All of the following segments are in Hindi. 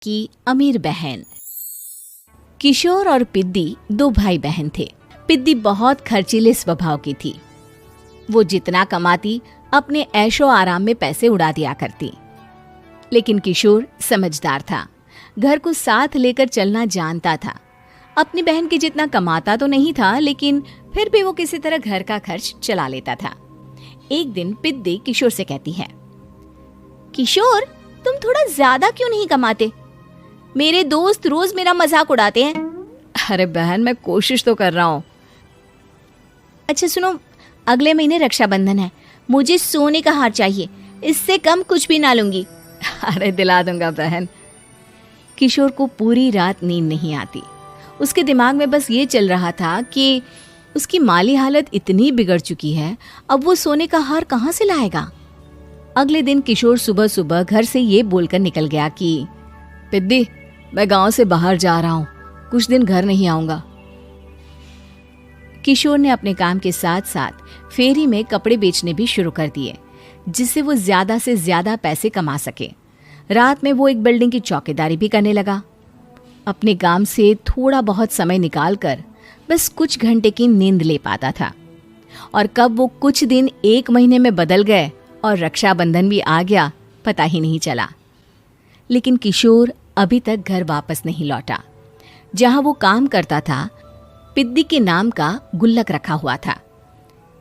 की अमीर बहन। किशोर और पिद्दी दो भाई बहन थे। पिद्दी बहुत खर्चीले स्वभाव की थी। वो जितना कमाती अपने ऐशो आराम में पैसे उड़ा दिया करती। लेकिन किशोर समझदार था, घर को साथ लेकर चलना जानता था। अपनी बहन के जितना कमाता तो नहीं था, लेकिन फिर भी वो किसी तरह घर का खर्च चला लेता था। एक दिन पिद्दी किशोर से कहती है, किशोर, तुम थोड़ा ज्यादा क्यों नहीं कमाते? मेरे दोस्त रोज मेरा मजाक उड़ाते हैं। अरे बहन, मैं कोशिश तो कर रहा हूँ। अच्छा सुनो, अगले महीने रक्षाबंधन है, मुझे सोने का हार चाहिए, इससे कम कुछ भी ना लूंगी। अरे दिला दूंगा बहन। किशोर को पूरी रात नींद नहीं आती। उसके दिमाग में बस ये चल रहा था कि उसकी माली हालत इतनी बिगड़ चुकी है, अब वो सोने का हार कहाँ से लाएगा। अगले दिन किशोर सुबह सुबह घर से ये बोलकर निकल गया कि पिद्दी, मैं गांव से बाहर जा रहा हूँ, कुछ दिन घर नहीं आऊंगा। किशोर ने अपने काम के साथ साथ फेरी में कपड़े बेचने भी शुरू कर दिए, जिससे वो ज्यादा से ज्यादा पैसे कमा सके। रात में वो एक बिल्डिंग की चौकीदारी भी करने लगा। अपने काम से थोड़ा बहुत समय निकालकर बस कुछ घंटे की नींद ले पाता था। और कब वो कुछ दिन एक महीने में बदल गए और रक्षाबंधन भी आ गया, पता ही नहीं चला। लेकिन किशोर अभी तक घर वापस नहीं लौटा। जहां वो काम करता था, पिद्दी के नाम का गुल्लक रखा हुआ था।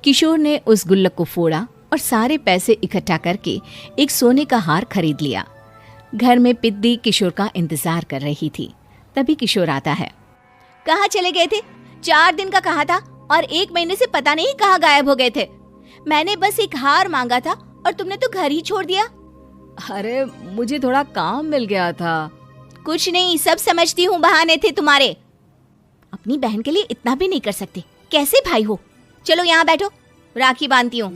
किशोर ने उस गुल्लक को फोड़ा और सारे पैसे इकट्ठा करके एक सोने का हार खरीद लिया। घर में पिद्दी किशोर का इंतजार कर रही थी। तभी किशोर आता है। कहाँ चले गए थे? 4 दिन का कहा था और 1 महीने से पता नहीं कहाँ गायब हो गए थे। मैंने बस एक हार मांगा था और तुमने तो घर ही छोड़ दिया। अरे मुझे थोड़ा काम मिल गया था। कुछ नहीं, सब समझती हूँ, बहाने थे तुम्हारे। अपनी बहन के लिए इतना भी नहीं कर सकते, कैसे भाई हो? चलो यहाँ बैठो, राखी बांधती हूँ।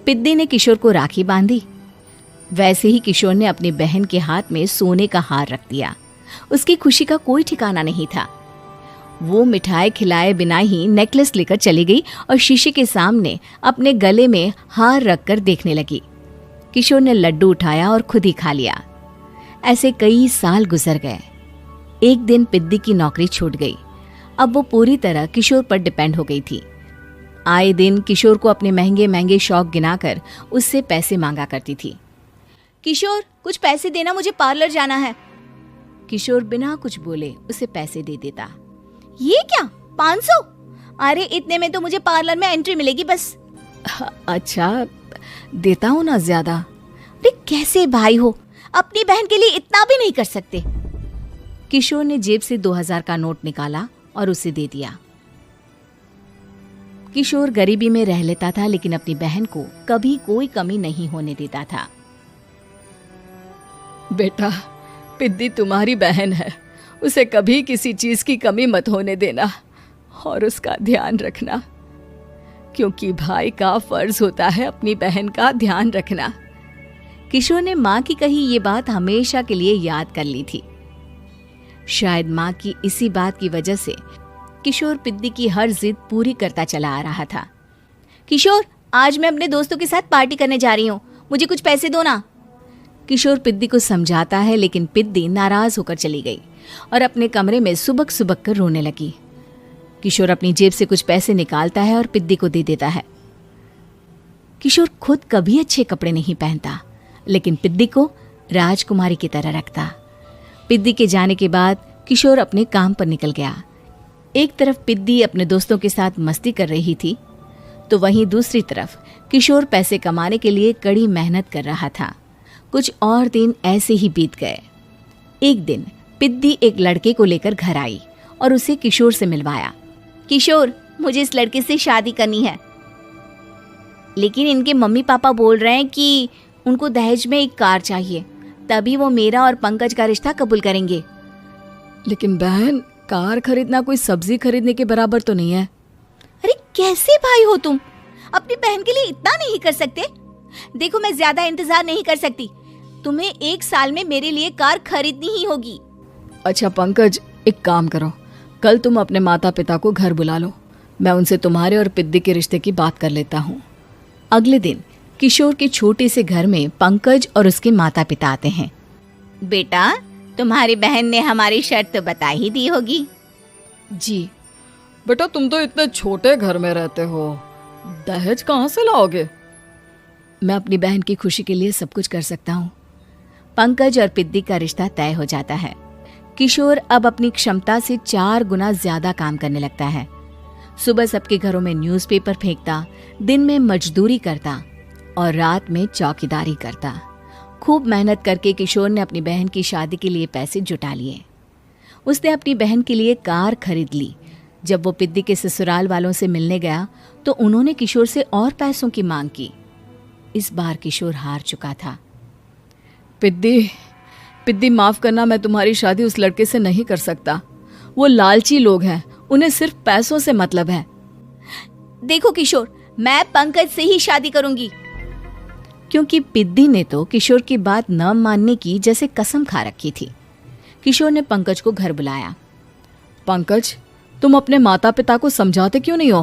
पिद्दी ने किशोर को राखी बांधी। वैसे ही किशोर ने अपनी बहन के हाथ में सोने का हार रख दिया। उसकी खुशी का कोई ठिकाना नहीं था। वो मिठाई खिलाए बिना ही नेकलेस लेकर चली गई और शीशे के सामने अपने गले में हार रखकर देखने लगी। किशोर ने लड्डू उठाया और खुद ही खा लिया। ऐसे कई साल गुजर गए। एक दिन पिद्दी की नौकरी छूट गई। अब वो पूरी तरह किशोर पर डिपेंड हो गई थी। आए दिन किशोर को अपने महंगे महंगे शौक गिनाकर उससे पैसे मांगा करती थी। किशोर, कुछ पैसे देना, मुझे पार्लर जाना है। किशोर बिना कुछ बोले उसे पैसे दे देता। ये क्या, 500? अरे इतने में तो मुझे पार्लर में एंट्री मिलेगी बस। अच्छा, देता हूँ ना ज्यादा। अरे कैसे भाई हो, अपनी बहन के लिए इतना भी नहीं कर सकते। किशोर ने जेब से 2000 का नोट निकाला और उसे दे दिया। किशोर गरीबी में रह लेता था, लेकिन अपनी बहन को कभी कोई कमी नहीं होने देता था। बेटा, पिद्दी तुम्हारी बहन है, उसे कभी किसी चीज की कमी मत होने देना और उसका ध्यान रखना, क्योंकि भाई का फर्ज होता है अपनी बहन का ध्यान रखना। किशोर ने माँ की कही ये बात हमेशा के लिए याद कर ली थी। शायद माँ की इसी बात की वजह से किशोर पिद्दी की हर जिद पूरी करता चला आ रहा था। किशोर, आज मैं अपने दोस्तों के साथ पार्टी करने जा रही हूँ, मुझे कुछ पैसे दो ना। किशोर पिद्दी को समझाता है, लेकिन पिद्दी नाराज होकर चली गई और अपने कमरे में सुबक सुबक कर रोने लगी। किशोर अपनी जेब से कुछ पैसे निकालता है और पिद्दी को दे देता है। किशोर खुद कभी अच्छे कपड़े नहीं पहनता, लेकिन पिद्दी को राजकुमारी की तरह रखता। पिद्दी के जाने के बाद किशोर अपने काम पर निकल गया। एक तरफ पिद्दी अपने दोस्तों के साथ मस्ती कर रही थी, तो वहीं दूसरी तरफ किशोर पैसे कमाने के लिए कड़ी मेहनत कर रहा था। कुछ और दिन ऐसे ही बीत गए। एक दिन पिद्दी एक लड़के को लेकर घर आई और उसे किशोर से मिलवाया। किशोर, मुझे इस लड़के से शादी करनी है, लेकिन इनके मम्मी पापा बोल रहे हैं कि उनको दहेज में एक कार चाहिए, तभी वो मेरा और पंकज का रिश्ता कबूल करेंगे। लेकिन बहन, कार खरीदना कोई सब्जी खरीदने के बराबर तो नहीं है। अरे कैसे भाई हो तुम, अपनी बहन के लिए इतना नहीं कर सकते? देखो, मैं ज्यादा इंतजार नहीं कर सकती, तुम्हें 1 साल में मेरे लिए कार खरीदनी ही होगी। अच्छा पंकज, एक काम करो, कल तुम अपने माता पिता को घर बुला लो, मैं उनसे तुम्हारे और पिद्दी के रिश्ते की बात कर लेता हूँ। अगले दिन किशोर के छोटे से घर में पंकज और उसके माता पिता आते हैं। बेटा, तुम्हारी बहन ने हमारी शर्त तो बता ही दी होगी। जी बेटा, तुम तो इतने छोटे घर में रहते हो, दहेज कहाँ से लाओगे? मैं अपनी बहन की खुशी के लिए सब कुछ कर सकता हूँ। पंकज और पिद्दी का रिश्ता तय हो जाता है। किशोर अब अपनी क्षमता से 4 गुना ज्यादा काम करने लगता है। सुबह सबके घरों में न्यूज़पेपर फेंकता, दिन में मजदूरी करता और रात में चौकीदारी करता। खूब मेहनत करके किशोर ने अपनी बहन की शादी के लिए पैसे जुटा लिए। उसने अपनी बहन के लिए कार खरीद ली। जब वो पिद्दी के ससुराल वालों से मिलने गया तो उन्होंने किशोर से और पैसों की मांग की। इस बार किशोर हार चुका था। पिद्दी माफ करना, मैं तुम्हारी शादी उस लड़के से नहीं कर सकता। वो लालची लोग हैं, उन्हें सिर्फ पैसों से मतलब है। देखो किशोर, मैं पंकज से ही शादी करूंगी। क्योंकि पिद्दी ने तो किशोर की बात न मानने की जैसे कसम खा रखी थी। किशोर ने पंकज को घर बुलाया। पंकज, तुम अपने माता पिता को समझाते क्यों नहीं हो?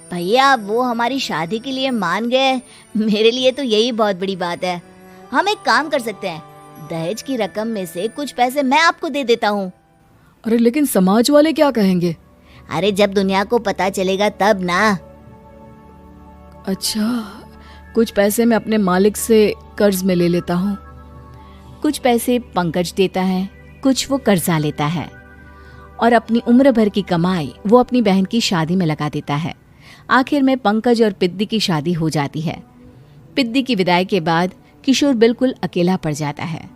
भैया, वो हमारी शादी के लिए मान गए, मेरे लिए तो यही बहुत बड़ी बात है। हम एक काम कर सकते हैं, दहेज की रकम में से कुछ पैसे मैं आपको दे देता हूँ। अरे लेकिन समाज वाले क्या कहेंगे? अरे जब दुनिया को पता चलेगा तब ना। अच्छा, कुछ पैसे मैं अपने मालिक से कर्ज में ले लेता हूँ। कुछ पैसे पंकज देता है, कुछ वो कर्जा लेता है और अपनी उम्र भर की कमाई वो अपनी बहन की शादी में लगा देता है। आखिर में पंकज और पिद्दी की शादी हो जाती है। पिद्दी की विदाई के बाद किशोर बिल्कुल अकेला पड़ जाता है।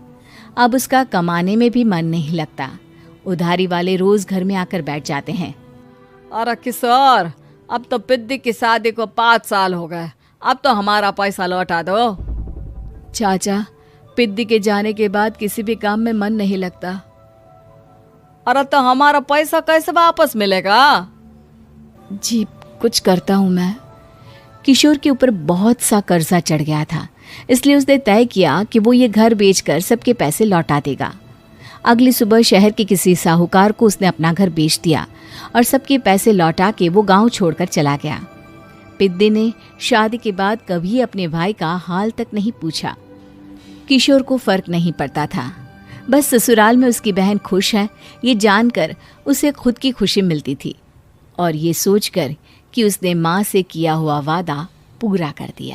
अब उसका कमाने में भी मन नहीं लगता। उधारी वाले रोज घर में आकर बैठ जाते हैं। अरे किशोर, अब तो पिद्दी की शादी को 5 साल हो गए, अब तो हमारा पैसा लौटा दो। चाचा, पिद्दी के जाने के बाद किसी भी काम में मन नहीं लगता। अरे तो हमारा पैसा कैसे वापस मिलेगा? जी, कुछ करता हूँ मैं। किशोर के ऊपर बहुत सा कर्जा चढ़ गया था, इसलिए उसने तय किया कि वो ये घर बेचकर सबके पैसे लौटा देगा। अगली सुबह शहर के किसी साहूकार को उसने अपना घर बेच दिया और सबके पैसे लौटा के वो गांव छोड़कर चला गया। पिद्दी ने शादी के बाद कभी अपने भाई का हाल तक नहीं पूछा। किशोर को फर्क नहीं पड़ता था, बस ससुराल में उसकी बहन खुश है ये जानकर उसे खुद की खुशी मिलती थी और ये सोचकर कि उसने माँ से किया हुआ वादा पूरा कर दिया।